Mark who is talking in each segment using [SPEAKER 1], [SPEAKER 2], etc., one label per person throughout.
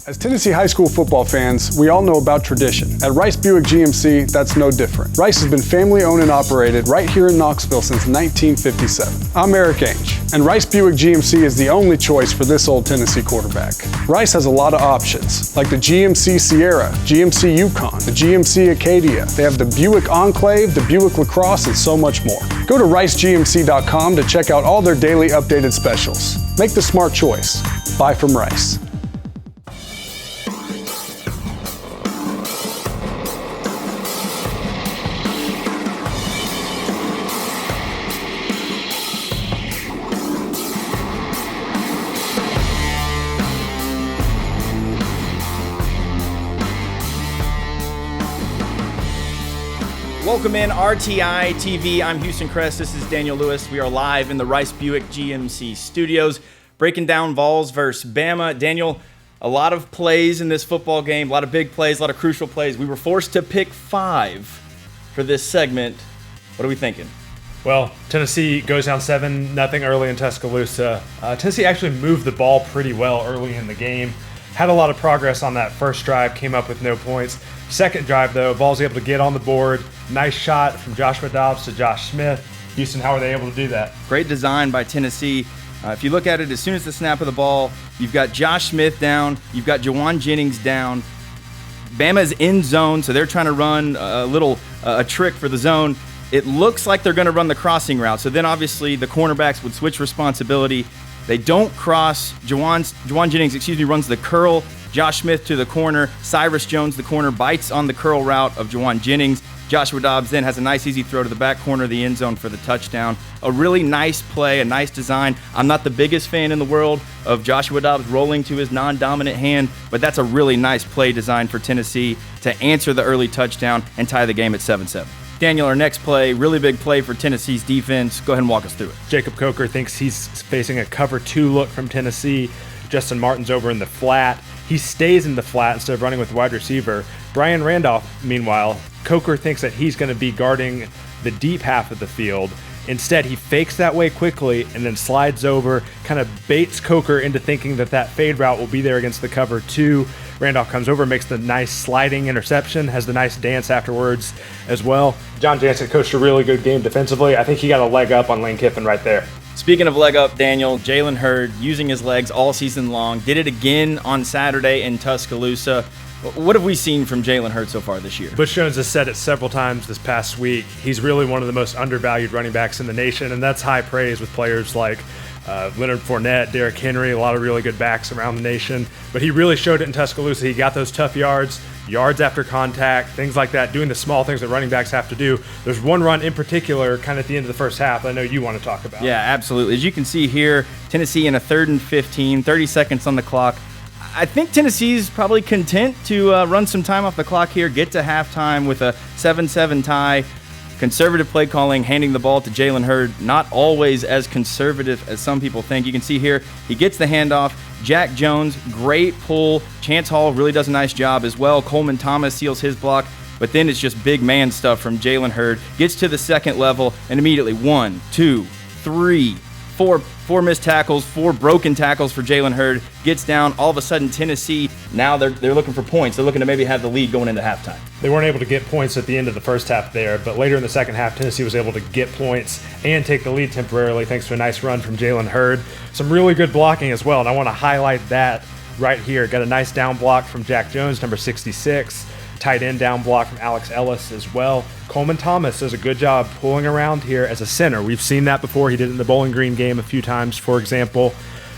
[SPEAKER 1] As Tennessee high school football fans, we all know about tradition. At Rice Buick GMC, that's no different. Rice has been family owned and operated right here in Knoxville since 1957. I'm Eric Ainge, and Rice Buick GMC is the only choice for this old Tennessee quarterback. Rice has a lot of options, like the GMC Sierra, GMC Yukon, the GMC Acadia. They have the Buick Enclave, the Buick LaCrosse, and so much more. Go to ricegmc.com to check out all their daily updated specials. Make the smart choice. Buy from Rice.
[SPEAKER 2] Welcome in RTI TV. I'm Houston Kress. This is Daniel Lewis. We are live in the Rice Buick GMC studios, breaking down Vols versus Bama. Daniel, a lot of plays in this football game, a lot of big plays, a lot of crucial plays. We were forced to pick 5 for this segment. What are we thinking?
[SPEAKER 3] Well, Tennessee goes down 7-0 early in Tuscaloosa. Tennessee actually moved the ball pretty well early in the game. Had a lot of progress on that first drive, came up with no points. Second drive, though, Vols able to get on the board. Nice shot from Joshua Dobbs to Josh Smith. Houston, how are they able to do that?
[SPEAKER 2] Great design by Tennessee. If you look at it, as soon as the snap of the ball, you've got Josh Smith down, you've got Juwan Jennings down. Bama's in zone, so they're trying to run a trick for the zone. It looks like they're going to run the crossing route. So then obviously the cornerbacks would switch responsibility. They don't cross. Juwan Jennings, runs the curl. Josh Smith to the corner. Cyrus Jones, the corner, bites on the curl route of Juwan Jennings. Joshua Dobbs then has a nice easy throw to the back corner of the end zone for the touchdown. A really nice play, a nice design. I'm not the biggest fan in the world of Joshua Dobbs rolling to his non-dominant hand, but that's a really nice play design for Tennessee to answer the early touchdown and tie the game at 7-7. Daniel, our next play, really big play for Tennessee's defense. Go ahead and walk us through it.
[SPEAKER 3] Jacob Coker thinks he's facing a cover 2 look from Tennessee. Justin Martin's over in the flat. He stays in the flat instead of running with the wide receiver. Brian Randolph, meanwhile, Coker thinks that he's going to be guarding the deep half of the field. Instead, he fakes that way quickly and then slides over, kind of baits Coker into thinking that fade route will be there against the cover 2. Randolph comes over, makes the nice sliding interception, has the nice dance afterwards as well. John Jansen coached a really good game defensively. I think he got a leg up on Lane Kiffin right there.
[SPEAKER 2] Speaking of leg up, Daniel, Jalen Hurd using his legs all season long. Did it again on Saturday in Tuscaloosa. What have we seen from Jalen Hurd so far this year?
[SPEAKER 3] Butch Jones has said it several times this past week. He's really one of the most undervalued running backs in the nation, and that's high praise with players like Leonard Fournette, Derrick Henry, a lot of really good backs around the nation. But he really showed it in Tuscaloosa. He got those tough yards after contact, things like that, doing the small things that running backs have to do. There's one run in particular kind of at the end of the first half I know you want to talk about.
[SPEAKER 2] Yeah, absolutely. As you can see here, Tennessee in a 3rd and 15, 30 seconds on the clock. I think Tennessee's probably content to run some time off the clock here, get to halftime with a 7-7 tie. Conservative play calling, handing the ball to Jalen Hurd, not always as conservative as some people think. You can see here, he gets the handoff. Jack Jones, great pull. Chance Hall really does a nice job as well. Coleman Thomas seals his block. But then it's just big man stuff from Jalen Hurd. Gets to the second level, and immediately 1, 2, 3, 4 missed tackles, 4 broken tackles for Jalen Hurd. Gets down. All of a sudden, Tennessee, now they're looking for points. They're looking to maybe have the lead going into halftime.
[SPEAKER 3] They weren't able to get points at the end of the first half there, but later in the second half, Tennessee was able to get points and take the lead temporarily thanks to a nice run from Jalen Hurd. Some really good blocking as well, and I want to highlight that right here. Got a nice down block from Jack Jones, number 66. Tight end down block from Alex Ellis as well. Coleman Thomas does a good job pulling around here as a center. We've seen that before. He did it in the Bowling Green game a few times, for example.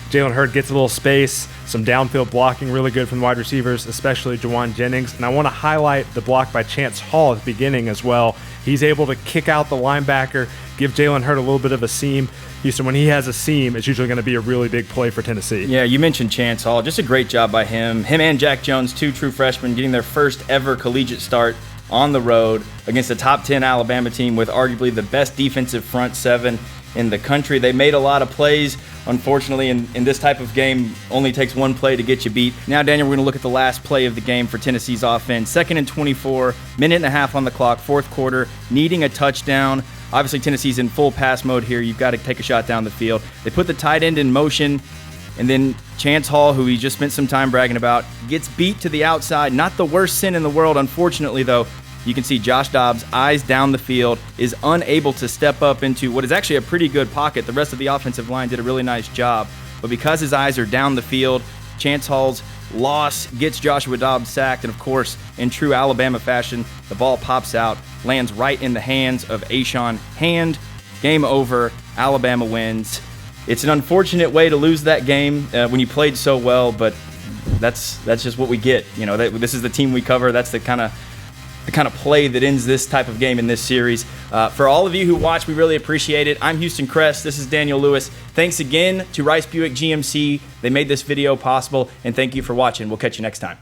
[SPEAKER 3] Jalen Hurd gets a little space, some downfield blocking really good from the wide receivers, especially Juwan Jennings. And I want to highlight the block by Chance Hall at the beginning as well. He's able to kick out the linebacker, give Jalen Hurd a little bit of a seam. Houston, when he has a seam, it's usually going to be a really big play for Tennessee.
[SPEAKER 2] Yeah, you mentioned Chance Hall. Just a great job by him. Him and Jack Jones, 2 true freshmen, getting their first ever collegiate start on the road against a top 10 Alabama team with arguably the best defensive front 7 in the country. They made a lot of plays. Unfortunately, in this type of game, only takes one play to get you beat. Now, Daniel, we're going to look at the last play of the game for Tennessee's offense. 2nd and 24, minute and a half on the clock, 4th quarter, needing a touchdown. Obviously, Tennessee's in full pass mode here. You've got to take a shot down the field. They put the tight end in motion. And then Chance Hall, who he just spent some time bragging about, gets beat to the outside. Not the worst sin in the world, unfortunately, though. You can see Josh Dobbs, eyes down the field, is unable to step up into what is actually a pretty good pocket. The rest of the offensive line did a really nice job. But because his eyes are down the field, Chance Hall's loss gets Joshua Dobbs sacked. And, of course, in true Alabama fashion, the ball pops out, lands right in the hands of Ashawn Hand. Game over. Alabama wins. It's an unfortunate way to lose that game when you played so well, but that's just what we get. You know, this is the team we cover. That's the kind of play that ends this type of game in this series. For all of you who watch, we really appreciate it. I'm Houston Kress. This is Daniel Lewis. Thanks again to Rice Buick GMC. They made this video possible, and thank you for watching. We'll catch you next time.